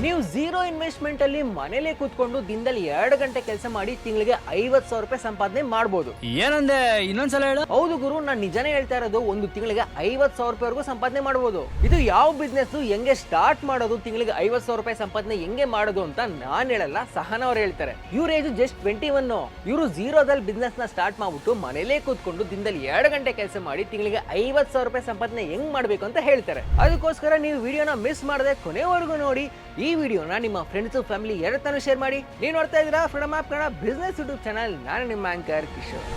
ನೀವು zero investment ಅಲ್ಲಿ ಮನೇಲೆ ಕೂತ್ಕೊಂಡು ದಿನದಲ್ಲಿ 2 ಗಂಟೆ ಕೆಲಸ ಮಾಡಿ ತಿಂಗಳಿಗೆ 50,000 ರೂಪಾಯಿ ಸಂಪಾದನೆ ಮಾಡಬಹುದು. ಏನಂದೆ ಇನ್ನೊಂದ್ಸಲ ಹೇಳು. ಹೌದು ಗುರು, ನಾನು ನಿಜಾನೇ ಹೇಳ್ತಾ ಇರೋದು. ಒಂದು ತಿಂಗಳಿಗೆ 50,000 ರೂಪಾಯಿವರೆಗೂ ಸಂಪಾದನೆ ಮಾಡಬಹುದು. ಇದು ಯಾವ ಬಿಸ್ನೆಸ್, ಹೆಂಗೆ ಸ್ಟಾರ್ಟ್ ಮಾಡೋದು, ತಿಂಗಳಿಗೆ 50,000 ರೂಪಾಯಿ ಸಂಪಾದನೆ ಹೆಂಗೆ ಮಾಡೋದು ಅಂತ ನಾನ್ ಹೇಳಲ್ಲ, ಸಹನ ಅವ್ರು ಹೇಳ್ತಾರೆ. ಇವ್ರ ಏಜ್ ಜಸ್ಟ್ 21. ಇವರು ಝೀರೋದಲ್ಲಿ ಬಿಸ್ನೆಸ್ ನ ಸ್ಟಾರ್ಟ್ ಮಾಡ್ಬಿಟ್ಟು ಮನೇಲೆ ಕೂತ್ಕೊಂಡು ದಿನದಲ್ಲಿ 2 ಗಂಟೆ ಕೆಲಸ ಮಾಡಿ ತಿಂಗಳಿಗೆ 50,000 ರೂಪಾಯಿ ಸಂಪಾದನೆ ಹೆಂಗ್ ಮಾಡ್ಬೇಕು ಅಂತ ಹೇಳ್ತಾರೆ. ಅದಕ್ಕೋಸ್ಕರ ನೀವು ವಿಡಿಯೋನ ಮಿಸ್ ಮಾಡದೆ ಕೊನೆವರೆಗೂ ನೋಡಿ. ಈ ವಿಡಿಯೋನ ನಿಮ್ಮ ಫ್ರೆಂಡ್ಸ್ ಫ್ಯಾಮಿಲಿ ಯಾರತ್ತಾನು ಶೇರ್ ಮಾಡಿ. ನೀವು ನೋಡ್ತಾ ಇದ್ದೀರಾ freedom app Kannada business YouTube channel. ನಾನು ನಿಮ್ಮ anchor Kishore.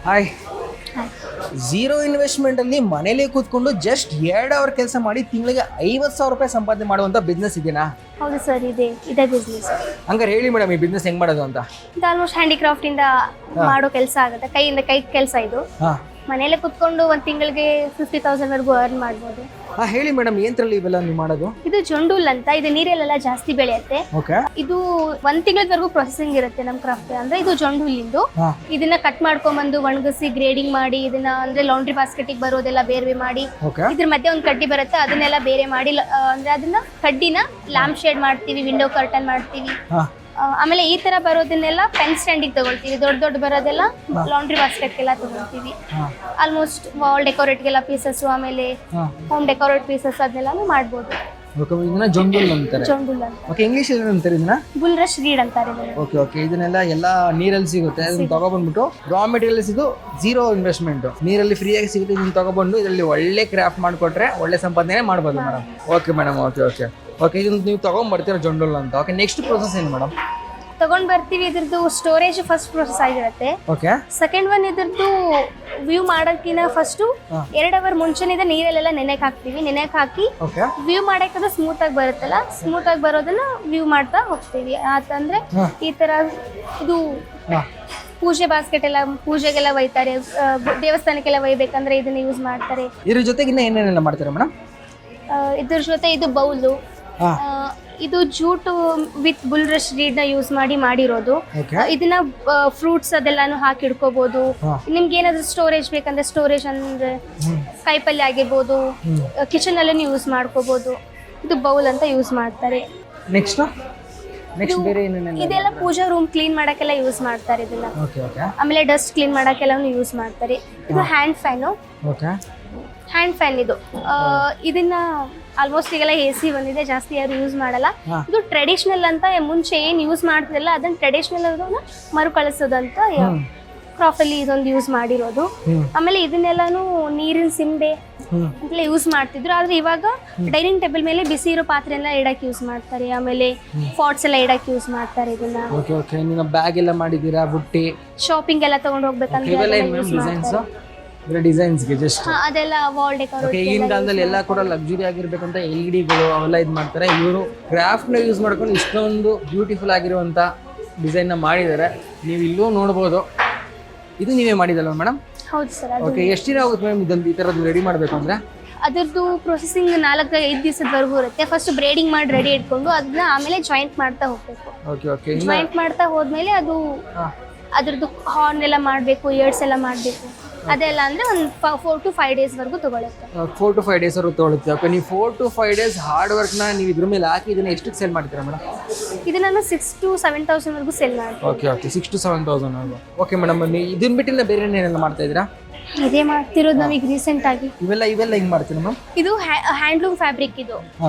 Hi. Zero investment ಅಲ್ಲಿ ಮನೇಲಿ ಕೂತ್ಕೊಂಡು ಜಸ್ಟ್ 2 ಅವರ್ ಕೆಲಸ ಮಾಡಿ ತಿಂಗಳಿಗೆ 50,000 ರೂಪಾಯಿ ಸಂಪಾದನೆ ಮಾಡುವಂತ ಬಿಸ್ನೆಸ್ ಇದೆನಾ? ಹೌದು ಸರ್, ಇದೆ ಬಿಸ್ನೆಸ್. ಹಂಗಾರೆ ಹೇಳಿ ಮೇಡಮ್, ಈ ಬಿಸ್ನೆಸ್ ಹೆಂಗ್ ಮಾಡೋದು ಅಂತ. ಇದು ಆಲ್ಮೋಸ್ಟ್ ಹ್ಯಾಂಡಿಕ್ರಾಫ್ಟ್ ಇಂದ ಮಾಡೋ ಕೆಲಸ ಆಗುತ್ತೆ. ಕೈಯಿಂದ ಕೈ ಕೆಲಸ ಇದು. ಮನೇಲೆ ಕುತ್ಕೊಂಡು ಒಂದ್ ತಿಂಗಳಿಗೆ 50,000 ವರೆಗೂ ಅರ್ನ್ ಮಾಡ್ಬೋದು. ಹೇಳಿ ಮೇಡಮ್, ಏನ್ರಲ್ಲಿ ಇವೆಲ್ಲ ನೀವು ಮಾಡೋದು? ಇದು ಜೊಂಡುಲ್ ಅಂತ, ಇದು ನೀರಲ್ಲೆಲ್ಲ ಜಾಸ್ತಿ ಬೆಳೆಯುತ್ತೆ. ಇದು 1 ತಿಂಗಳವರೆಗೂ ಪ್ರೊಸೆಸಿಂಗ್ ಇರುತ್ತೆ ನಮ್ ಕ್ರಾಫ್ಟ್. ಅಂದ್ರೆ ಇದು ಜೊಂಡುಲಿಂದು. ಇದನ್ನ ಕಟ್ ಮಾಡ್ಕೊಂಡ್ಬಂದು ಒಣಗಿಸಿ ಗ್ರೇಡಿಂಗ್ ಮಾಡಿ ಇದನ್ನ ಅಂದ್ರೆ ಲಾಂಡ್ರಿ ಬಾಸ್ಕೆಟ್ ಬರೋದೆಲ್ಲ ಬೇರೆ ಮಾಡಿ, ಇದ್ರ ಮಧ್ಯೆ ಒಂದ್ ಕಡ್ಡಿ ಬರುತ್ತೆ ಅದನ್ನೆಲ್ಲ ಬೇರೆ ಮಾಡಿ, ಅಂದ್ರೆ ಅದನ್ನ ಕಡ್ಡಿನ ಲ್ಯಾಂಪ್ ಶೇಡ್ ಮಾಡ್ತೀವಿ, ವಿಂಡೋ ಕರ್ಟನ್ ಮಾಡ್ತೀವಿ. ಆಮೇಲೆ ಈ ತರ ಬರೋದನ್ನೆಲ್ಲ ಪೆನ್ ಸ್ಟ್ಯಾಂಡಿಗೆ ತಗೊಳ್ತೀವಿ. ದೊಡ್ಡ ಬರೋದೆಲ್ಲ ಲಾಂಡ್ರಿ ಬಾಸ್ಕೆಟ್ಗೆಲ್ಲ ತಗೊಳ್ತೀವಿ. ಆಲ್ಮೋಸ್ಟ್ ವಾಲ್ ಡೆಕೋರೇಟ್ಗೆಲ್ಲ ಪೀಸಸ್, ಆಮೇಲೆ ಹೋಮ್ ಡೆಕೋರೇಟ್ ಪೀಸಸ್ ಅದನ್ನೆಲ್ಲ ಮಾಡ್ಬೋದು. ಇದನ್ನ ಜೊಂಡುಲ್ ಅಂತಾರೆ. ಜೊಂಡುಲ್ ಅಂತ. ಓಕೆ, ಇಂಗ್ಲಿಷ್ ಅಲ್ಲಿ ಅಂತಾರೆ ಇದನ್ನ ಬುಲ್ರಶ್ ರೀಡ್ ಅಂತಾರೆ ಇದನ್ನ. ಓಕೆ, ಇದನ್ನೆಲ್ಲ ನೀರಲ್ಲಿ ಸಿಗುತ್ತೆ. ಅದನ್ನ ತಗೊಬಂದ್ಬಿಟ್ಟು ರಾ ಮೆಟೀರಿಯಲ್ಸ್ ಇದು ಝೀರೋ ಇನ್ವೆಸ್ಟ್ಮೆಂಟ್, ನೀರಲ್ಲಿ ಫ್ರೀ ಆಗಿ ಸಿಗುತ್ತೆ. ಇದನ್ನ ತಗೊಬಂದು ಇದರಲ್ಲಿ ಒಳ್ಳೆ ಕ್ರಾಫ್ಟ್ ಮಾಡ್ಕೊಟ್ರೆ ಒಳ್ಳೆ ಸಂಪಾದನೆ ಮಾಡ್ಬೋದು ಮೇಡಮ್. ಓಕೆ ಮೇಡಮ್, ಓಕೆ ಇದನ್ನ ನೀವು ತಗೊಂಡ್ಬರ್ತೀರ ಜೊಂಡುಲ್ ಅಂತ. ಓಕೆ, ನೆಕ್ಸ್ಟ್ ಪ್ರೊಸೆಸ್ ಏನು ಮೇಡಮ್? ತಗೊಂಡ್ ಬರ್ತೀವಿ. ಇದ್ರದ್ದು ಸ್ಟೋರೇಜ್ ಫಸ್ಟ್ ಪ್ರೊಸೆಸ್ ಆಗಿರುತ್ತೆ. ಓಕೆ. ಸೆಕೆಂಡ್ ಒನ್ ಇದ್ರದ್ದು ವ್ಯೂ ಮಾಡೋಕ್ಕಿಂತ ಫಸ್ಟ್ 2 ಅವರ್ ಮುಂಚೆನಿಂದ ನೀರಲ್ಲೆಲ್ಲ ನೆನೆಕ್ ಹಾಕ್ತಿವಿ. ನೆನೆಕ್ ಹಾಕಿ ವ್ಯೂ ಮಾಡಕ್ಕೆ ಸ್ಮೂತ್ ಆಗಿ ಬರುತ್ತಲ್ಲ, ಸ್ಮೂತ್ ಆಗಿ ಬರೋದನ್ನ ವ್ಯೂ ಮಾಡ್ತಾ ಹೋಗ್ತೀವಿ. ಆತಂದ್ರೆ ಈ ತರ ಇದು ಪೂಜೆ ಬಾಸ್ಕೆಟ್ ಎಲ್ಲ ಪೂಜೆಗೆಲ್ಲ ಒಯ್ತಾರೆ, ದೇವಸ್ಥಾನಕ್ಕೆಲ್ಲ ಒಯ್ಬೇಕಂದ್ರೆ ಇದನ್ನ ಯೂಸ್ ಮಾಡ್ತಾರೆ. ಇದ್ರ ಜೊತೆಗೆ ಏನೇನೆಲ್ಲ ಮಾಡ್ತಾರೆ ಮೇಡಮ್? ಇದ್ರ ಜೊತೆ ಇದು ಬೌಲು, ಇದು ಜೂಟು ವಿತ್ ಬುಲ್ರಶ್ ರೀಡ್ ನ ಯೂಸ್ ಮಾಡಿರೋದು. ಇದನ್ನ ಫ್ರೂಟ್ಸ್ ಅದೆಲ್ಲಾನು ಹಾಕಿ ಇಡ್ಕೋಬಹುದು. ನಿಮ್ಗೆ ಏನಾದ್ರು ಸ್ಟೋರೇಜ್ ಬೇಕಂದ್ರೆ ಸ್ಟೋರೇಜ್ ಅಂದ್ರೆ ಕಾಯಿಪಲ್ಯ ಆಗಿರ್ಬೋದು, ಕಿಚನ್ ಅಲ್ಲೂ ಯೂಸ್ ಮಾಡ್ಕೋಬಹುದು. ಇದು ಬೌಲ್ ಅಂತ ಯೂಸ್ ಮಾಡ್ತಾರೆ. ನೆಕ್ಸ್ಟ್ ಬೇರೆ ಇದೆಲ್ಲ ಪೂಜಾ ರೂಮ್ ಕ್ಲೀನ್ ಮಾಡಕ್ಕೆಲ್ಲ ಯೂಸ್ ಮಾಡ್ತಾರೆ ಇದನ್ನ. ಆಮೇಲೆ ಡಸ್ಟ್ ಕ್ಲೀನ್ ಮಾಡಕ್ಕೆಲ್ಲ ಯೂಸ್ ಮಾಡ್ತಾರೆ. ಇದು ಹ್ಯಾಂಡ್ ಫ್ಯಾನ್ ಇದು. ಇದನ್ನ ಆಲ್ಮೋಸ್ಟ್ ಈಗೆಲ್ಲ AC ಬಂದಿದೆ, ಜಾಸ್ತಿ ಯಾರು ಯೂಸ್ ಮಾಡಲ್ಲ. ಇದು ಟ್ರೆಡಿಷನಲ್ ಅಂತ, ಮುಂಚೆ ಏನ್ ಯೂಸ್ ಮಾಡ್ತಿರಲ್ಲ ಅದನ್ನ ಟ್ರೆಡಿಷನಲ್ ಅದನ್ನ ಮರುಕಳಿಸೋದಂತ ಕ್ರಾಫ್ಟ್ ಅಲ್ಲಿ ಇದೊಂದು ಯೂಸ್ ಮಾಡಿರೋದು. ಆಮೇಲೆ ಇದನ್ನೆಲ್ಲಾನು ನೀರಿನ ಸಿಂಬೆ ಅಂತೆಲ್ಲ ಯೂಸ್ ಮಾಡ್ತಿದ್ರು. ಆದ್ರೆ ಇವಾಗ ಡೈನಿಂಗ್ ಟೇಬಲ್ ಮೇಲೆ ಬಿಸಿ ಇರೋ ಪಾತ್ರೆ ಎಲ್ಲ ಇಡಕ್ ಯೂಸ್ ಮಾಡ್ತಾರೆ. ಆಮೇಲೆ ಪಾಟ್ಸ್ ಎಲ್ಲ ಇಡಕ್ ಯೂಸ್ ಮಾಡ್ತಾರೆ ಇದನ್ನ. ಬ್ಯಾಗ್ ಎಲ್ಲ ಮಾಡಿದೀರಾ, ಬುಟ್ಟಿ, ಶಾಪಿಂಗ್ ಎಲ್ಲ ತಗೊಂಡ್ ಹೋಗ್ಬೇಕಂದ್ರೆ ಡಿಸೈನ್ಸ್ ಗೆ ಜಸ್ಟ್ ಅದೆಲ್ಲ ವಾಲ್ ಡೆಕೋರೇಟ್. ಈಗಿನ ಕಾಲದಲ್ಲಿ ಎಲ್ಲ ಕೂಡ ಲಕ್ಸುರಿ ಆಗಿರ್ಬೇಕಂತ LEDಗಳು ಅವೆಲ್ಲ ಇದು ಮಾಡ್ತಾರೆ. ಇವರು ಕ್ರಾಫ್ಟ್ ನ ಯೂಸ್ ಮಾಡ್ಕೊಂಡು ಇಷ್ಟೊಂದು ಬ್ಯೂಟಿಫುಲ್ ಆಗಿರುವಂತ ಡಿಸೈನ್ ನ ಮಾಡಿದ್ದಾರೆ. ನೀವು ಇಲ್ಲೂ ನೋಡ್ಬೋದು. ಇದು ನೀವೇ ಮಾಡಿದಲ್ವ ಮೇಡಮ್? ಹೌದು ಸರ್. ಓಕೆ, ಎಷ್ಟು ದಿನ ಆಗುತ್ತೆ ಮೇಡಮ್ ಇದೊಂದು ಈ ತರದ್ದು ರೆಡಿ ಮಾಡಬೇಕು ಅಂದ್ರೆ? ಅದರದ್ದು ಪ್ರೊಸೆಸಿಂಗ್ 4-5 ದಿವಸದವರೆಗೂ ಇರುತ್ತೆ. ಫಸ್ಟ್ ಬ್ರೇಡಿಂಗ್ ಮಾಡಿ ರೆಡಿ ಇಟ್ಕೊಂಡು ಅದನ್ನ ಆಮೇಲೆ ಜಾಯಿಂಟ್ ಮಾಡ್ತಾ ಹೋಗ್ಬೇಕು. ಜಾಯಿಂಟ್ ಮಾಡ್ತಾ ಹೋದ್ಮೇಲೆ ಅದು ಅದ್ರದ್ದು ಹಾರ್ನ್ ಎಲ್ಲ ಮಾಡಬೇಕು, ಇಯರ್ಸ್ ಎಲ್ಲ ಮಾಡಬೇಕು. ಅದೆಲ್ಲ ಅಂದ್ರೆ ಒಂದು 4 to 5 ಡೇಸ್ ವರೆಗೂ ತಗೊಳುತ್ತೆ. 4 to 5 ಡೇಸ್ ವರೆಗೂ ತಗೊಳುತ್ತೆ. ಓಕೆ, ನೀವು 4 to 5 ಡೇಸ್ ಹಾರ್ಡ್ ವರ್ಕ್ ನ ನೀವು ಇದ್ರ ಮೇಲೆ ಹಾಕಿ ಇದನ್ನ ಎಷ್ಟಕ್ಕೆ ಸೇಲ್ ಮಾಡ್ತೀರಾ ಮೇಡಮ್? ಇದನ್ನ ನಾನು 6 to 7,000 ವರೆಗೂ ಸೇಲ್ ಮಾಡ್ತೀನಿ. Okay, 6 to 7,000. ಓಕೆ ಮೇಡಮ್, ಇದನ್ನ ಬಿಟ್ಟಿಲ್ಲ ಬೇರೆ ಏನೆಲ್ಲ ಮಾಡ್ತಾ ಇದ್ದೀರಾ? ಇದೇ ಮಾಡ್ತಿರೋದು ನಾವೀಗ ರೀಸೆಂಟ್ ಆಗಿ. ಇವೆಲ್ಲ ಹಿಂಗ್ ಮಾಡ್ತೀರಾ ಮೇಡಮ್? ಇದು ಹ್ಯಾಂಡ್ಲೂಮ್ ಫ್ಯಾಬ್ರಿಕ್. ಇದು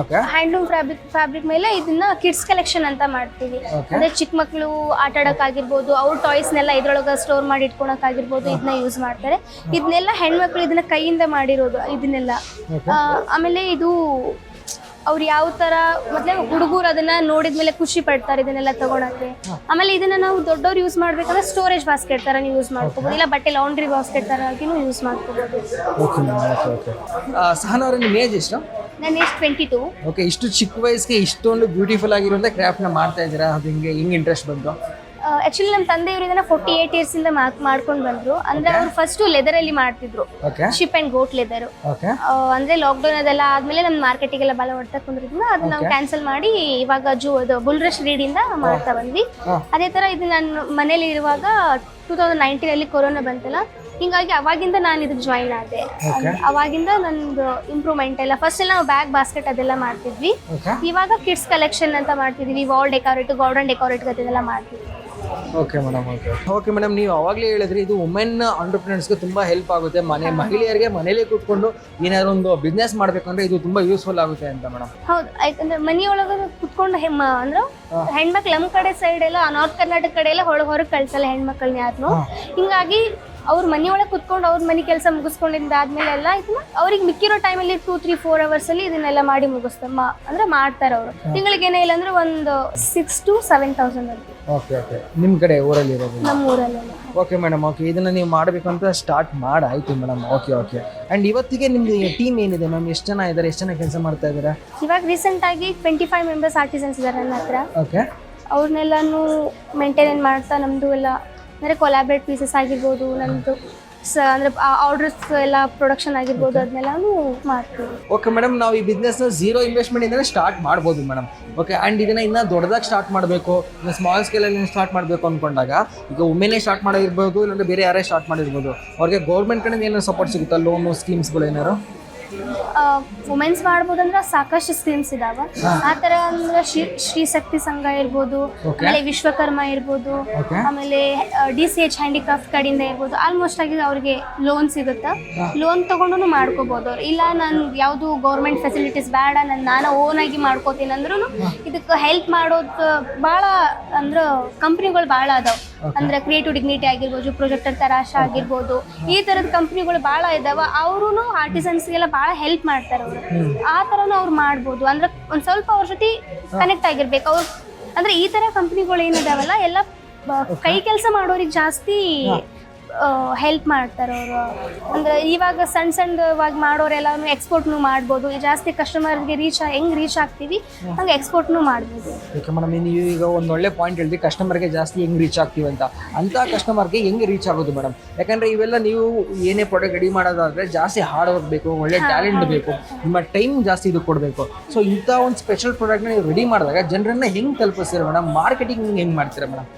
ಹ್ಯಾಂಡ್ಲೂಮ್ ಫ್ಯಾಬ್ರಿಕ್ ಮೇಲೆ ಇದನ್ನ ಕಿಡ್ಸ್ ಕಲೆಕ್ಷನ್ ಅಂತ ಮಾಡ್ತೀವಿ. ಅಂದ್ರೆ ಚಿಕ್ಕ ಮಕ್ಕಳು ಆಟ ಆಡಕ್ ಆಗಿರ್ಬೋದು, ಅವ್ರ ಟಾಯ್ಸ್ನೆಲ್ಲ ಇದ್ರೊಳಗ ಸ್ಟೋರ್ ಮಾಡಿ ಇಟ್ಕೊಳಕ್ ಆಗಿರ್ಬೋದು, ಇದನ್ನ ಯೂಸ್ ಮಾಡ್ತಾರೆ. ಇದನ್ನೆಲ್ಲ ಹೆಣ್ಮಕ್ಳು ಇದನ್ನ ಕೈಯಿಂದ ಮಾಡಿರೋದು ಇದನ್ನೆಲ್ಲ. ಆಮೇಲೆ ಇದು ಅವ್ರು ಯಾವ ತರ ಮತ್ತೆ ಹುಡುಗರು ಅದನ್ನ ನೋಡಿದ್ಮೇಲೆ ಖುಷಿ ಪಡ್ತಾರೆ ಇದನ್ನೆಲ್ಲ ತಗೊಳಕ್ಕೆ. ಆಮೇಲೆ ಇದನ್ನ ನಾವು ದೊಡ್ಡವ್ರು ಯೂಸ್ ಮಾಡ್ಬೇಕಂದ್ರೆ ಸ್ಟೋರೇಜ್ ಬಾಸ್ಕೆಟ್ ತರ ಯೂಸ್ ಮಾಡ್ಕೋಬಹುದು, ಇಲ್ಲ ಬಟ್ಟೆ ಲಾಂಡ್ರಿ ಬಾಸ್ಕೆಟ್ ತರ ಯೂಸ್ ಮಾಡ್ಕೋಬಹುದು. ಸಹನಾ ಅವರ ನಿಮ್ಮ ಏಜ್ ಎಷ್ಟು? ನನ್ನ ಏಜ್ 22. ಓಕೆ, ಇಷ್ಟು ಚಿಕ್ಕ ವಯಸ್ಸಿಗೆ ಇಷ್ಟೊಂದು ಬ್ಯೂಟಿಫುಲ್ ಆಗಿರುವಂತ ಕ್ರಾಫ್ಟ್ ನ ಮಾಡ್ತಾ ಇದ್ದೀರಾ? ಅದು ಹಿಂಗೆ ಇಂಟ್ರೆಸ್ಟ್ ಬಂತು? ಆಕ್ಚುಲಿ ನಮ್ಮ ತಂದೆಯವರು ಇದನ್ನ 48 years ಇಂದ ಮಾಡ್ಕೊಂಡು ಬಂದ್ರು. ಅಂದ್ರೆ ಅವ್ರು ಫಸ್ಟ್ ಲೆದರ್ ಅಲ್ಲಿ ಮಾಡ್ತಿದ್ರು, ಶಿಪ್ ಅಂಡ್ ಗೋಟ್ ಲೆದರ್. ಅಂದ್ರೆ ಲಾಕ್ಡೌನ್ ಅದೆಲ್ಲ ಆದ್ಮೇಲೆ ನಮ್ಮ ಮಾರ್ಕೆಟಿಗೆಲ್ಲ ಬಲ ಹೊಡ್ತಾ ಕುಂದ್ರಿದ್ನ ಅದನ್ನ ನಾವು ಕ್ಯಾನ್ಸಲ್ ಮಾಡಿ ಇವಾಗ ಬುಲ್ರಶ್ ರೀಡ್ ಇಂದ ಮಾಡ್ತಾ ಬಂದ್ವಿ. ಅದೇ ತರ ಇದು ನಾನು ಮನೇಲಿ ಇರುವಾಗ 2019 ಅಲ್ಲಿ ಕೊರೋನಾ ಬಂತಲ್ಲ, ಹಿಂಗಾಗಿ ಅವಾಗಿಂದ ನಾನು ಇದಕ್ಕೆ ಜಾಯಿನ್ ಆದೆ. ಅವಾಗಿಂದ ನಂದು ಇಂಪ್ರೂವ್ಮೆಂಟ್ ಎಲ್ಲ ಫಸ್ಟ್ ಎಲ್ಲ ನಾವು ಬ್ಯಾಗ್ ಬಾಸ್ಕೆಟ್ ಅದೆಲ್ಲ ಮಾಡ್ತಿದ್ವಿ. ಇವಾಗ ಕಿಡ್ಸ್ ಕಲೆಕ್ಷನ್ ಅಂತ ಮಾಡ್ತಿದ್ವಿ, ವಾಲ್ ಡೆಕೋರೇಟ್, ಗಾರ್ಡನ್ ಡೆಕೋರೇಟ್ ಅದೆಲ್ಲ ಮಾಡ್ತಿದ್ವಿ. ಓಕೆ ಮೇಡಮ್, ನೀವು ಅವಾಗಲೇ ಹೇಳಿದ್ರಿ ಇದು ವುಮೆನ್ ಆಂಟರ್ಪ್ರಿನರ್ಸ್ಗೆ ತುಂಬ ಹೆಲ್ಪ್ ಆಗುತ್ತೆ. ಮಹಿಳೆಯರಿಗೆ ಮನೇಲಿ ಕೂತ್ಕೊಂಡು ಏನಾದ್ರು ಒಂದು ಬಿಸ್ನೆಸ್ ಮಾಡಬೇಕಂದ್ರೆ ಇದು ತುಂಬ ಯೂಸ್ಫುಲ್ ಆಗುತ್ತೆ ಅಂತ ಮೇಡಮ್. ಹೌದು, ಯಾಕಂದ್ರೆ ಮನೆಯೊಳಗೆ ಕುತ್ಕೊಂಡು ಅಂದ್ರೆ ಹೆಣ್ಮಕ್ಳು ನಮ್ಮ ಕಡೆ ಸೈಡ್ ಎಲ್ಲ ನಾರ್ತ್ ಕರ್ನಾಟಕ ಕಡೆ ಎಲ್ಲ ಹೊರಗೆ ಕಳ್ಸಲ್ಲ ಹೆಣ್ಮಕ್ಳನ್ನ ಯಾರನ್ನು. ಹಿಂಗಾಗಿ ಅವ್ರ ಮನೆಯೊಳಗೆ ಕುತ್ಕೊಂಡು ಅವ್ರ ಮನೆ ಕೆಲಸ ಮುಗಿಸ್ಕೊಂಡಿದ್ದಾದ್ಮೇಲೆ ಎಲ್ಲ ಇದನ್ನ ಅವ್ರಿಗೆ ಮಿಕ್ಕಿರೋ ಟೈಮಲ್ಲಿ 2-3-4 hours ಅಲ್ಲಿ ಇದನ್ನೆಲ್ಲ ಮಾಡಿ ಅಂದ್ರೆ ಮಾಡ್ತಾರೆ ಅವರು. ತಿಂಗಳಿಗೆ ಏನೇ ಇಲ್ಲ ಅಂದ್ರೆ ಒಂದು 6,000 to 7,000 ಅಂತ. ಓಕೆ ನಿಮ್ಮ ಕಡೆ ಊರಲ್ಲಿ ಇರೋದು? ನಮ್ಮ ಊರಲ್ಲಿ. ಓಕೆ ಮೇಡಮ್, ಇದನ್ನ ನೀವು ಮಾಡಬೇಕು ಅಂತ ಸ್ಟಾರ್ಟ್ ಮಾಡಾಯ್ತು ಮೇಡಮ್. ಓಕೆ ಆ್ಯಂಡ್ ಇವತ್ತಿಗೆ ನಿಮ್ದು ಟೀಮ್ ಏನಿದೆ ಮ್ಯಾಮ್? ಎಷ್ಟು ಜನ ಇದ್ದಾರೆ, ಎಷ್ಟು ಜನ ಕೆಲಸ ಮಾಡ್ತಾ ಇದ್ದಾರೆ? ಇವಾಗ ರೀಸೆಂಟ್ ಆಗಿ 25 ಮೆಂಬರ್ಸ್ ಆರ್ಟಿಸನ್ಸ್ ಇದ್ದಾರೆ ನನ್ನ ಹತ್ರ. ಓಕೆ, ಅವ್ರನ್ನೆಲ್ಲಾನು ಮೇಂಟೈನ್ ಮಾಡ್ತಾ ನಮ್ಮದು ಎಲ್ಲ ಅಂದರೆ ಕೊಲಾಬ್ರೇಟ್ ಪೀಸಸ್ ಆಗಿರ್ಬೋದು, ನಮ್ಮದು ಅಂದರೆ ಆರ್ಡರ್ಸ್ ಎಲ್ಲ ಪ್ರೊಡಕ್ಷನ್ ಆಗಿರ್ಬೋದು, ಅದನ್ನೆಲ್ಲನೂ ಮಾಡ್ತೀವಿ. ಓಕೆ ಮೇಡಮ್, ನಾವು ಈ ಬಿಸ್ನೆಸ್ನ 0 ಇನ್ವೆಸ್ಟ್ಮೆಂಟ್ ಇಂದಲೇ ಸ್ಟಾರ್ಟ್ ಮಾಡ್ಬೋದು ಮೇಡಮ್. ಓಕೆ, ಆ್ಯಂಡ್ ಇದನ್ನು ಇನ್ನೂ ದೊಡ್ಡದಾಗಿ ಸ್ಟಾರ್ಟ್ ಮಾಡಬೇಕು, ಇನ್ನು ಸ್ಮಾಲ್ ಸ್ಕೇಲಲ್ಲಿ ಸ್ಟಾರ್ಟ್ ಮಾಡಬೇಕು ಅಂದ್ಕೊಂಡಾಗ ಈಗ ವುಮೆನೇ ಸ್ಟಾರ್ಟ್ ಮಾಡಿರ್ಬೋದು, ಇಲ್ಲಾಂದರೆ ಬೇರೆ ಯಾರೇ ಸ್ಟಾರ್ಟ್ ಮಾಡಿರ್ಬೋದು, ಅವ್ರಿಗೆ ಗೌರ್ಮೆಂಟ್ ಕಡೆಯಿಂದ ಏನಾದ್ರು ಸಪೋರ್ಟ್ ಸಿಗುತ್ತಾ, ಲೋನು ಸ್ಕೀಮ್ಸ್ಗಳು ಏನಾರು? ವುಮೆನ್ಸ್ ಮಾಡ್ಬೋದಂದ್ರೆ ಸಾಕಷ್ಟು ಸ್ಕೀಮ್ಸ್ ಇದಾವೆ. ಆ ಥರ ಅಂದ್ರೆ ಶ್ರೀ ಶಕ್ತಿ ಸಂಘ ಇರ್ಬೋದು, ಆಮೇಲೆ ವಿಶ್ವಕರ್ಮ ಇರ್ಬೋದು, ಆಮೇಲೆ DCH ಹ್ಯಾಂಡಿಕ್ರಾಫ್ಟ್ ಕಡೆಯಿಂದ ಇರ್ಬೋದು. ಆಲ್ಮೋಸ್ಟ್ ಆಗಿ ಅವ್ರಿಗೆ ಲೋನ್ ಸಿಗುತ್ತೆ. ಲೋನ್ ತಗೊಂಡು ಮಾಡ್ಕೋಬೋದು ಅವ್ರು. ಇಲ್ಲ ನಾನು ಯಾವುದು ಗೌರ್ಮೆಂಟ್ ಫೆಸಿಲಿಟೀಸ್ ಬೇಡ, ನಾನು ಓನಾಗಿ ಮಾಡ್ಕೋತೀನಿ ಅಂದ್ರೂ ಇದಕ್ಕೆ ಹೆಲ್ಪ್ ಮಾಡೋದು ಭಾಳ ಅಂದ್ರೆ ಕಂಪ್ನಿಗಳು ಭಾಳ ಅದಾವೆ. ಅಂದ್ರೆ ಕ್ರಿಯೇಟಿವ್ ಡಿಗ್ನಿಟಿ ಆಗಿರ್ಬೋದು, ಪ್ರೊಜೆಕ್ಟರ್ ತರಾಶ ಆಗಿರ್ಬೋದು, ಈ ಥರದ ಕಂಪ್ನಿಗಳು ಭಾಳ ಇದಾವೆ. ಅವರು ಆರ್ಟಿಸನ್ಸ್ಗೆಲ್ಲ ಭಾಳ ಹೆಲ್ಪ್ ಮಾಡ್ತಾರೆ ಅವರು. ಆ ಥರನೂ ಅವ್ರು ಮಾಡ್ಬೋದು. ಅಂದ್ರೆ ಒಂದು ಸ್ವಲ್ಪ ಅವ್ರ ಜೊತೆ ಕನೆಕ್ಟ್ ಆಗಿರ್ಬೇಕು ಅವ್ರು. ಅಂದ್ರೆ ಈ ಥರ ಕಂಪ್ನಿಗಳು ಏನಿದಾವಲ್ಲ ಎಲ್ಲ ಕೈ ಕೆಲಸ ಮಾಡೋರಿಗೆ ಜಾಸ್ತಿ ಹೆಲ್ಪ್ ಮಾಡ್ತಾರೆ ಅವರು. ಅಂದ್ರೆ ಇವಾಗ ಸಣ್ಣವಾಗಿ ಮಾಡೋರೆಲ್ಲನೂ ಎಕ್ಸ್ಪೋರ್ಟ್ನು ಮಾಡ್ಬೋದು. ಜಾಸ್ತಿ ಕಸ್ಟಮರ್ಗೆ ಹೆಂಗೆ ರೀಚ್ ಆಗ್ತೀವಿ ಹಂಗೆ ಎಕ್ಸ್ಪೋರ್ಟ್ನು ಮಾಡ್ಬೋದು. ಓಕೆ ಮೇಡಮ್, ನೀವು ಈಗ ಒಂದು ಒಳ್ಳೆ ಪಾಯಿಂಟ್ ಹೇಳಿದ್ವಿ, ಕಸ್ಟಮರ್ಗೆ ಜಾಸ್ತಿ ಹೆಂಗೆ ರೀಚ್ ಆಗ್ತೀವಿ ಅಂತ ಕಸ್ಟಮರ್ಗೆ ಹೆಂಗೆ ರೀಚ್ ಆಗೋದು ಮೇಡಮ್? ಯಾಕಂದರೆ ಇವೆಲ್ಲ ನೀವು ಏನೇ ಪ್ರಾಡಕ್ಟ್ ರೆಡಿ ಮಾಡೋದಾದರೆ ಜಾಸ್ತಿ ಹಾರ್ಡ್ ವರ್ಕ್ ಬೇಕು, ಒಳ್ಳೆ ಟ್ಯಾಲೆಂಟ್ ಬೇಕು, ನಿಮ್ಮ ಟೈಮ್ ಜಾಸ್ತಿ ಇದು ಕೊಡಬೇಕು. ಸೊ ಇಂಥ ಒಂದು ಸ್ಪೆಷಲ್ ಪ್ರಾಡಕ್ಟ್ನ ನೀವು ರೆಡಿ ಮಾಡಿದಾಗ ಜನರನ್ನ ಹೆಂಗೆ ತಲುಪಿಸ್ತೀರ ಮೇಡಮ್? ಮಾರ್ಕೆಟಿಂಗ್ ಹೆಂಗೆ ಮಾಡ್ತೀರಾ ಮೇಡಮ್?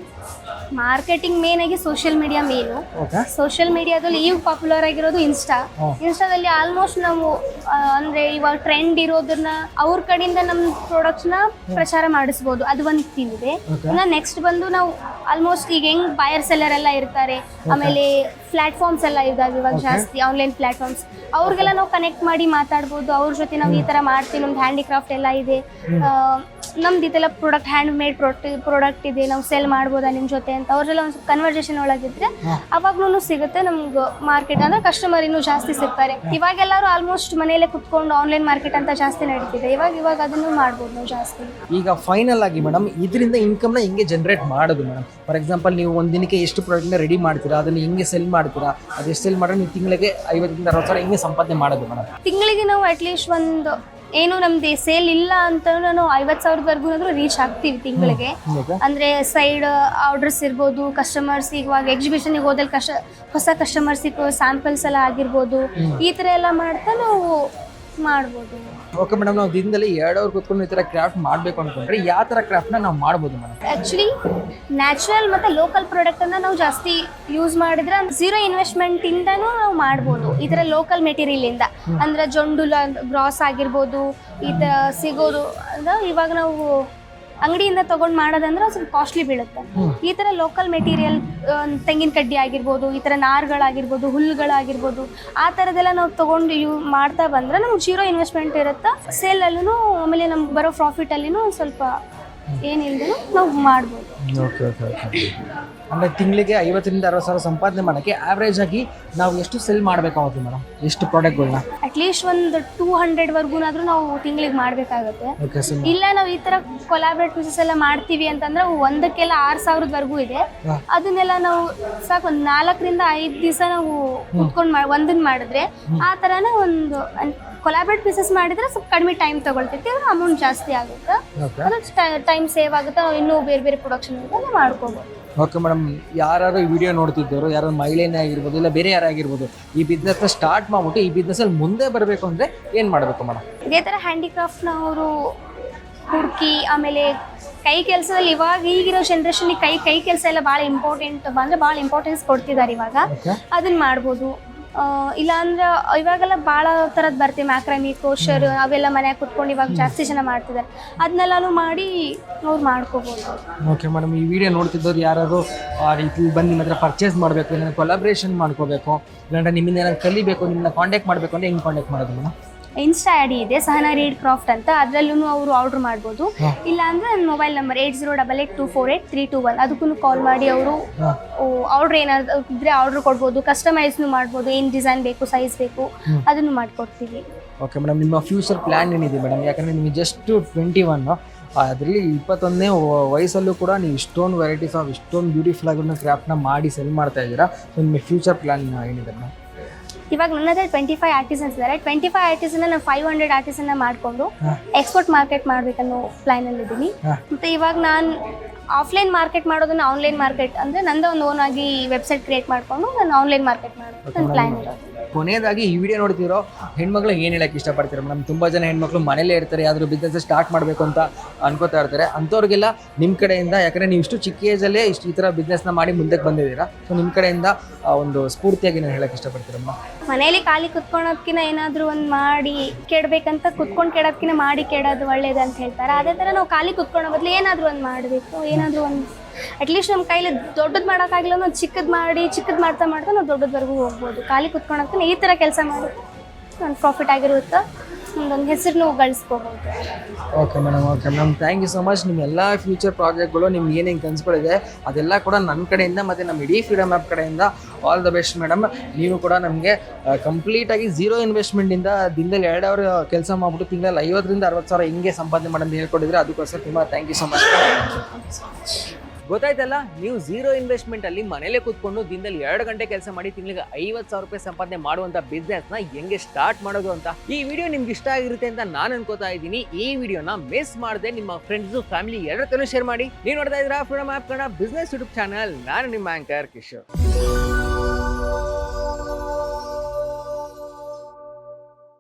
ಮಾರ್ಕೆಟಿಂಗ್ ಮೇನ್ ಆಗಿ ಸೋಷಿಯಲ್ ಮೀಡಿಯಾ ಮೇನು. ಸೋಷಿಯಲ್ ಮೀಡಿಯಾದಲ್ಲಿ ಈಗ ಪಾಪ್ಯುಲರ್ ಆಗಿರೋದು ಇನ್ಸ್ಟಾದಲ್ಲಿ ಆಲ್ಮೋಸ್ಟ್ ನಾವು ಅಂದ್ರೆ ಇವಾಗ ಟ್ರೆಂಡ್ ಇರೋದನ್ನ ಅವ್ರ ಕಡೆಯಿಂದ ನಮ್ಮ ಪ್ರಾಡಕ್ಟ್ಸ್ನ ಪ್ರಚಾರ ಮಾಡಿಸ್ಬೋದು. ಅದು ಒಂದು ಥೀಮ್ ಇದೆ. ಇನ್ನು ನೆಕ್ಸ್ಟ್ ಬಂದು ನಾವು ಆಲ್ಮೋಸ್ಟ್ ಈಗ ಹೆಂಗ್ ಬಯರ್ ಸೆಲ್ಲರ್ ಎಲ್ಲ ಇರ್ತಾರೆ, ಆಮೇಲೆ ಪ್ಲಾಟ್ಫಾರ್ಮ್ಸ್ ಎಲ್ಲ ಇದಾವೆ ಇವಾಗ ಜಾಸ್ತಿ, ಆನ್ಲೈನ್ ಪ್ಲಾಟ್ಫಾರ್ಮ್ಸ್. ಅವ್ರಿಗೆಲ್ಲ ನಾವು ಕನೆಕ್ಟ್ ಮಾಡಿ ಮಾತಾಡ್ಬೋದು. ಅವ್ರ ಜೊತೆ ನಾವು ಈ ಥರ ಮಾಡ್ತೀವಿ, ನಮ್ದು ಹ್ಯಾಂಡಿಕ್ರಾಫ್ಟ್ ಎಲ್ಲ ಇದೆ, ನಮ್ದು ಇದೆಲ್ಲ ಪ್ರಾಡಕ್ಟ್ ಹ್ಯಾಂಡ್ ಮೇಡ್ ಪ್ರಾಡಕ್ಟ್ ಇದೆ, ನಾವು ಸೆಲ್ ಮಾಡ್ಬೋದಾ ನಿಮ್ಮ ಜೊತೆ ಅಂತ ಅವ್ರೆಲ್ಲ ಒಂದು ಕನ್ವರ್ಸೇಷನ್ ಒಳಗಿದ್ರೆ ಅವಾಗ್ಲೂ ಸಿಗುತ್ತೆ ನಮ್ಗೆ ಮಾರ್ಕೆಟ್. ಅಂದ್ರೆ ಕಸ್ಟಮರ್ ಇನ್ನೂ ಜಾಸ್ತಿ ಸಿಗ್ತಾರೆ. ಇವಾಗೆಲ್ಲರೂ ಆಲ್ಮೋಸ್ಟ್ ಮನೆಯಲ್ಲೇ ಕುತ್ಕೊಂಡು ಆನ್ಲೈನ್ ಮಾರ್ಕೆಟ್ ಅಂತ ಜಾಸ್ತಿ ನಡೀತಿದೆ. ಇವಾಗ ಅದನ್ನು ಮಾಡ್ಬೋದು ನಾವು ಜಾಸ್ತಿ. ಈಗ ಫೈನಲ್ ಆಗಿ ಮೇಡಮ್, ಇದರಿಂದ ಇನ್ಕಮ್ನ ಹೆಂಗೆ ಜನರೇಟ್ ಮಾಡೋದು ಮೇಡಮ್? ಫಾರ್ ಎಕ್ಸಾಂಪಲ್, ನೀವು ಒಂದು ದಿನಕ್ಕೆ ಎಷ್ಟು ಪ್ರಾಡಕ್ಟ್ನ ರೆಡಿ ಮಾಡ್ತೀರಾ, ಅದನ್ನು ಹೆಂಗೆ ಸೆಲ್ ಮಾಡ್ತೀರಾ, ಅದು ಎಷ್ಟು ಸೆಲ್ ಮಾಡಿದ್ರೆ ನೀವು ತಿಂಗಳಿಗೆ 50,000 60,000 ಹೆಂಗೆ ಸಂಪಾದನೆ ಮಾಡೋದು ಮೇಡಮ್? ತಿಂಗಳಿಗೆ ನಾವು ಅಟ್ಲೀಸ್ಟ್ ಒಂದು ಏನು ನಮ್ದು ಸೇಲ್ ಇಲ್ಲ ಅಂತ ನಾವು 50,000 ರೀಚ್ ಆಗ್ತೀವಿ ತಿಂಗಳಿಗೆ. ಅಂದ್ರೆ ಸೈಡ್ ಆರ್ಡರ್ಸ್ ಇರ್ಬೋದು, ಕಸ್ಟಮರ್ಸ್ ಇವಾಗ ಎಕ್ಸಿಬಿಷನ್ಗೆ ಹೋದಲ್ಲಿ ಹೊಸ ಕಸ್ಟಮರ್ಸಿಗೆ ಸ್ಯಾಂಪಲ್ಸ್ ಎಲ್ಲ ಆಗಿರ್ಬೋದು, ಈ ಥರ ಎಲ್ಲ ಮಾಡ್ತಾ ನಾವು ಮಾಡ್ಬೋದು. ಓಕೆ ಮೇಡಮ್, ನಾವು ದಿನದಲ್ಲಿ 2 ಅವರ್ ಕೂತ್ಕೊಂಡು ಈ ಥರ ಕ್ರಾಫ್ಟ್ ಮಾಡಬೇಕು ಅಂದ್ಕೊಂಡ್ರೆ ಯಾವ ಥರ ಕ್ರಾಫ್ಟ್ನ ನಾವು ಮಾಡ್ಬೋದು ಮೇಡಮ್? ಆ್ಯಕ್ಚುಲಿ ನ್ಯಾಚುರಲ್ ಮತ್ತು ಲೋಕಲ್ ಪ್ರಾಡಕ್ಟನ್ನು ನಾವು ಜಾಸ್ತಿ ಯೂಸ್ ಮಾಡಿದ್ರೆ 0 ಇನ್ವೆಸ್ಟ್ಮೆಂಟಿಂದನೂ ನಾವು ಮಾಡ್ಬೋದು. ಈ ಥರ ಲೋಕಲ್ ಮೆಟೀರಿಯಲಿಂದ ಅಂದರೆ ಜೊಂಡುಲ ಗ್ರಾಸ್ ಆಗಿರ್ಬೋದು, ಈ ಥರ ಸಿಗೋದು. ಅಂದ್ರೆ ಇವಾಗ ನಾವು ಅಂಗಡಿಯಿಂದ ತೊಗೊಂಡು ಮಾಡೋದಂದ್ರೆ ಸ್ವಲ್ಪ ಕಾಸ್ಟ್ಲಿ ಬೀಳುತ್ತೆ. ಈ ಥರ ಲೋಕಲ್ ಮೆಟೀರಿಯಲ್, ತೆಂಗಿನ ಕಡ್ಡಿ ಆಗಿರ್ಬೋದು, ಈ ಥರ ನಾರುಗಳಾಗಿರ್ಬೋದು, ಹುಲ್ಲುಗಳಾಗಿರ್ಬೋದು, ಆ ಥರದ್ದೆಲ್ಲ ನಾವು ತೊಗೊಂಡು ಮಾಡ್ತಾ ಬಂದರೆ ನಮ್ಗೆ 0 ಇನ್ವೆಸ್ಟ್ಮೆಂಟ್ ಇರುತ್ತೆ. ಸೇಲಲ್ಲೂ ಆಮೇಲೆ ನಮ್ಗೆ ಬರೋ ಪ್ರಾಫಿಟಲ್ಲಿನೂ ಸ್ವಲ್ಪ ಏನಿಲ್ಲದೆ ನಾವು ಮಾಡ್ಬೋದು. ಓಕೆ ಅಂದರೆ ತಿಂಗಳಿಗೆ 50,000 60,000 ಸಂಪಾದನೆ ಮಾಡೋಕ್ಕೆ ಆವ್ರೇಜ್ ಆಗಿ ನಾವು ಎಷ್ಟು ಸೆಲ್ ಮಾಡಬೇಕಾಗುತ್ತೆ ಮೇಡಮ್? ಎಷ್ಟು ಪ್ರಾಡಕ್ಟ್ಗಳನ್ನ? ಅಟ್ಲೀಸ್ಟ್ ಒಂದು 200 ನಾವು ತಿಂಗಳಿಗೆ ಮಾಡಬೇಕಾಗುತ್ತೆ. ಇಲ್ಲ ನಾವು ಈ ಥರ ಕೊಲಾಬ್ರೇಟ್ ಪೀಸಸ್ ಎಲ್ಲ ಮಾಡ್ತೀವಿ ಅಂತಂದ್ರೆ ಒಂದಕ್ಕೆಲ್ಲ 6,000 ಇದೆ. ಅದನ್ನೆಲ್ಲ ನಾವು ಸಾಕು ಒಂದು 4 ರಿಂದ 5 ದಿವಸ ನಾವು ಕುತ್ಕೊಂಡು ಒಂದನ್ನು ಮಾಡಿದ್ರೆ, ಆ ಥರನೇ ಒಂದು ಕೊಲಾಬ್ರೇಟ್ ಪೀಸಸ್ ಮಾಡಿದ್ರೆ ಸ್ವಲ್ಪ ಕಡಿಮೆ ಟೈಮ್ ತಗೊಳ್ತೈತಿ, ಅಮೌಂಟ್ ಜಾಸ್ತಿ ಆಗುತ್ತೆ, ಅದು ಟೈಮ್ ಸೇವ್ ಆಗುತ್ತೆ. ನಾವು ಇನ್ನೂ ಬೇರೆ ಬೇರೆ ಪ್ರೊಡಕ್ಷನ್ ಮಾಡ್ಕೋಬೋದು. ಓಕೆ ಮೇಡಮ್, ಯಾರು ಈ ವಿಡಿಯೋ ನೋಡ್ತಿದ್ದವರು, ಯಾರು ಮಹಿಳೆನೇ ಆಗಿರ್ಬೋದು, ಇಲ್ಲ ಬೇರೆ ಯಾರಾಗಿರ್ಬೋದು, ಈ ಬಿಸ್ನೆಸ್ನ ಸ್ಟಾರ್ಟ್ ಮಾಡ್ಬಿಟ್ಟು ಈ ಬಿಸ್ನೆಸ್ಸಲ್ಲಿ ಮುಂದೆ ಬರಬೇಕು ಅಂದರೆ ಏನು ಮಾಡಬೇಕು ಮೇಡಮ್? ಇದೇ ಥರ ಹ್ಯಾಂಡಿಕ್ರಾಫ್ಟ್ನ ಅವರು ಹುಡುಕಿ ಆಮೇಲೆ ಕೈ ಕೆಲಸದಲ್ಲಿ ಇವಾಗ ಈಗಿರೋ ಜನ್ರೇಷನ್ಗೆ ಕೈ ಕೆಲಸ ಎಲ್ಲ ಭಾಳ ಇಂಪಾರ್ಟೆಂಟ್ ಅಂದರೆ ಭಾಳ ಇಂಪಾರ್ಟೆನ್ಸ್ ಕೊಡ್ತಿದ್ದಾರೆ ಇವಾಗ. ಅದನ್ನ ಮಾಡ್ಬೋದು. ಇಲ್ಲ ಅಂದ್ರೆ ಇವಾಗೆಲ್ಲ ಭಾಳ ಥರದ್ದು ಬರ್ತೀವಿ, ಮ್ಯಾಕ್ರಮಿ, ಕ್ರೋಷರ್ ಅವೆಲ್ಲ ಮನ್ಯಾಗ ಕುತ್ಕೊಂಡು ಇವಾಗ ಜಾಸ್ತಿ ಜನ ಮಾಡ್ತಿದ್ದಾರೆ. ಅದನ್ನೆಲ್ಲನೂ ಮಾಡಿ ಅವ್ರು ಮಾಡ್ಕೋಬೋದು. ಓಕೆ ಮೇಡಮ್, ಈ ವಿಡಿಯೋ ನೋಡ್ತಿದ್ದವ್ರು ಯಾರಾದ್ರು ಆ ರೀತಿ ಬಂದು ನಿಮ್ಮ ಹತ್ರ ಪರ್ಚೇಸ್ ಮಾಡಬೇಕು, ಏನಾದ್ರು ಕೊಲಾಬ್ರೇಷನ್ ಮಾಡ್ಕೋಬೇಕು, ಇಲ್ಲಾಂದ್ರೆ ನಿಮ್ಮಿಂದ ಏನಾದ್ರು ಕಲಿಬೇಕು, ನಿಮ್ಮನ್ನ ಕಾಂಟ್ಯಾಕ್ಟ್ ಮಾಡಬೇಕು ಅಂದರೆ ಹೆಂಗೆ ಕಾಂಟ್ಯಾಕ್ಟ್ ಮಾಡೋದು ಮೇಡಮ್? ಇನ್ಸ್ಟಾ ಐಡಿ ಇದೆ ಸಹನಾ ರೀಡ್ ಕ್ರಾಫ್ಟ್ ಅಂತ, ಅದರಲ್ಲೂ ಅವರು ಆರ್ಡರ್ ಮಾಡ್ಬೋದು. ಇಲ್ಲ ಅಂದರೆ ನನ್ನ ಮೊಬೈಲ್ ನಂಬರ್ 8088248321 ಅದಕ್ಕೂ ಕಾಲ್ ಮಾಡಿ ಅವರು ಆರ್ಡ್ರ್ ಏನಾದ್ರು ಇದ್ರೆ ಆರ್ಡ್ರ್ ಕೊಡ್ಬೋದು, ಕಸ್ಟಮೈಸ್ನು ಮಾಡ್ಬೋದು, ಏನು ಡಿಸೈನ್ ಬೇಕು, ಸೈಜ್ ಬೇಕು ಅದನ್ನು ಮಾಡಿಕೊಡ್ತೀವಿ. ಓಕೆ ಮೇಡಮ್, ನಿಮ್ಮ ಫ್ಯೂಚರ್ ಪ್ಲ್ಯಾನ್ ಏನಿದೆ ಮೇಡಮ್? ಯಾಕಂದರೆ ನಿಮಗೆ ಜಸ್ಟ್ 21, ಅದರಲ್ಲಿ 21ನೇ ವಯಸ್ಸಲ್ಲೂ ಕೂಡ ನೀವು ಇಷ್ಟೊಂದು ವೆರೈಟೀಸ್ ಆಫ್ ಇಷ್ಟೊಂದು ಬ್ಯೂಟಿಫುಲ್ ಆಗಿರೋ ಕ್ರಾಫ್ಟ್ನ ಮಾಡಿ ಸೆಲ್ ಮಾಡ್ತಾ ಇದ್ದೀರಾ. ಸೊ ನಿಮ್ಮ ಫ್ಯೂಚರ್ ಪ್ಲ್ಯಾನ್ ಏನಿದೆ ಮೇಡಮ್? ಇವಾಗ ನನ್ನ ಹತ್ರ 25 ಆರ್ಟಿಸನ್ಸ್ ಇದ್ದಾರೆ. 25 ಆರ್ಟಿಸನ್ನ ನಾನು 500 ಆರ್ಟಿಸನ್ನ ಮಾಡಿಕೊಂಡು ಎಕ್ಸ್ಪೋರ್ಟ್ ಮಾರ್ಕೆಟ್ ಮಾಡಬೇಕನ್ನೋ ಪ್ಲ್ಯಾನಲ್ಲಿ ಇದ್ದೀನಿ. ಮತ್ತು ಇವಾಗ ನಾನು ಆಫ್ಲೈನ್ ಮಾರ್ಕೆಟ್ ಮಾಡೋದನ್ನ ಆನ್ಲೈನ್ ಮಾರ್ಕೆಟ್ ಅಂದರೆ ನಂದೇ ಒಂದು ಓನ್ ಆಗಿ ವೆಬ್ಸೈಟ್ ಕ್ರಿಯೇಟ್ ಮಾಡಿಕೊಂಡು ನಾನು ಆನ್ಲೈನ್ ಮಾರ್ಕೆಟ್ ಮಾಡೋದು ನನ್ನ ಪ್ಲ್ಯಾನ್ ಇರೋದು. ಕೊನೆಯದಾಗಿ ಈ ವಿಡಿಯೋ ನೋಡ್ತಿರೋ ಹೆಣ್ಮಕ್ಳಿಗೆ ಏನು ಹೇಳಕ್ಕೆ ಇಷ್ಟಪಡ್ತೀರಾ ಮೇಡಮ್? ತುಂಬ ಜನ ಹೆಣ್ಮಕ್ಳು ಮನೇಲೇ ಇರ್ತಾರೆ, ಯಾವ್ದಾದ್ರು ಬಿಸ್ನೆಸ್ ಸ್ಟಾರ್ಟ್ ಮಾಡಬೇಕು ಅಂತ ಅನ್ಕೋತಾ ಇರ್ತಾರೆ. ಅಂಥವ್ರಿಗೆಲ್ಲ ನಿಮ್ಮ ಕಡೆಯಿಂದ, ಯಾಕಂದರೆ ನೀವು ಇಷ್ಟು ಚಿಕ್ಕ ಏಜಲ್ಲೇ ಈ ಥರ ಬಿಸ್ನೆಸ್ನ ಮಾಡಿ ಮುಂದಕ್ಕೆ ಬಂದಿದ್ದೀರಾ, ಸೊ ನಿಮ್ಮ ಕಡೆಯಿಂದ ಒಂದು ಸ್ಫೂರ್ತಿಯಾಗಿ ನಾನು ಹೇಳಕ್ಕೆ ಇಷ್ಟಪಡ್ತೀರಮ್ಮ? ಮನೇಲಿ ಖಾಲಿ ಕುತ್ಕೊಳೋದ್ಕಿಂತ ಏನಾದರೂ ಒಂದು ಮಾಡಿ ಕೆಡಬೇಕಂತ ಕುತ್ಕೊಂಡು ಕೆಡೋದ್ಕಿಂತ ಮಾಡಿ ಕೆಡೋದು ಒಳ್ಳೇದು ಅಂತ ಹೇಳ್ತಾರೆ. ಅದೇ ಥರ ನಾವು ಖಾಲಿ ಕುತ್ಕೊಳ್ಳೋ ಬದಲು ಏನಾದರೂ ಒಂದು ಮಾಡಬೇಕು, ಏನಾದರೂ ಒಂದು ಅಟ್ಲೀಸ್ಟ್ ನಮ್ಮ ಕೈಲಿ ದೊಡ್ಡದು ಮಾಡೋಕ್ಕಾಗಿಲ್ಲ ನಾವು ಚಿಕ್ಕದು ಮಾಡ್ತಾ ನಾವು ದೊಡ್ಡದವರೆಗೂ ಹೋಗ್ಬೋದು. ಖಾಲಿ ಕುತ್ಕೊಳೋದ್ಕಿಂತ ಈ ಥರ ಕೆಲಸ ಮಾಡಿ ಒಂದು ಪ್ರಾಫಿಟ್ ಆಗಿರುತ್ತೆ, ಒಂದೊಂದು ಹೆಸರನ್ನು ಗಳಿಸ್ಕೋಬೋದು. Okay madam, thank you so much. ನಿಮ್ಮ ಎಲ್ಲ ಫ್ಯೂಚರ್ ಪ್ರಾಜೆಕ್ಟ್ಗಳು ನಿಮ್ಗೆ ಏನೇನು ಕನಸುಗಳಿದೆ ಅದೆಲ್ಲ ಕೂಡ ನನ್ನ ಕಡೆಯಿಂದ ಮತ್ತು ನಮ್ಮ ಇಡೀ ಫ್ರೀಡಮ್ ಆ್ಯಪ್ ಕಡೆಯಿಂದ ಆಲ್ ದ ಬೆಸ್ಟ್ ಮೇಡಮ್. ನೀವು ಕೂಡ ನಮಗೆ ಕಂಪ್ಲೀಟಾಗಿ ಝೀರೋ ಇನ್ವೆಸ್ಟ್ಮೆಂಟಿಂದ ದಿನದಲ್ಲಿ 2 ಅವರ್ ಕೆಲಸ ಮಾಡಿಬಿಟ್ಟು ತಿಂಗಳಲ್ಲಿ 50,000 60,000 ಹೆಂಗೆ ಸಂಪಾದನೆ ಮಾಡೋದು ಹೇಳ್ಕೊಟ್ಟಿದ್ರೆ ಅದಕ್ಕೋಸ್ಕರ ತುಂಬ ಥ್ಯಾಂಕ್ ಯು ಸೊ ಮಚ್. ಗೊತ್ತಾಯ್ತಲ್ಲ, ನೀವು ಝೀರೋ ಇನ್ವೆಸ್ಟ್ಮೆಂಟ್ ಅಲ್ಲಿ ಮನೇಲೆ ಕೂತ್ಕೊಂಡು ದಿನದಲ್ಲಿ 2 ಗಂಟೆ ಕೆಲಸ ಮಾಡಿ ತಿಂಗಳಿಗೆ 50,000 ರೂಪಾಯಿ ಸಂಪಾದನೆ ಮಾಡುವಂತ ಬಿಸ್ನೆಸ್ ನ ಹೆಂಗೆ ಸ್ಟಾರ್ಟ್ ಮಾಡೋದು ಅಂತ. ಈ ವಿಡಿಯೋ ನಿಮ್ಗೆ ಇಷ್ಟ ಆಗಿರುತ್ತೆ ಅಂತ ನಾನು ಅನ್ಕೋತಾ ಇದ್ದೀನಿ. ಈ ವಿಡಿಯೋನ ಮಿಸ್ ಮಾಡದೆ ನಿಮ್ಮ ಫ್ರೆಂಡ್ಸ್, ಫ್ಯಾಮಿಲಿ ಎಲ್ಲರ ಶೇರ್ ಮಾಡಿ. ನೀವು ನೋಡ್ತಾ ಇದ್ದೀರಾ freedom app Kannada business YouTube channel. ನಾನು ನಿಮ್ಮ ಆಂಕರ್ ಕಿಶೋರ್.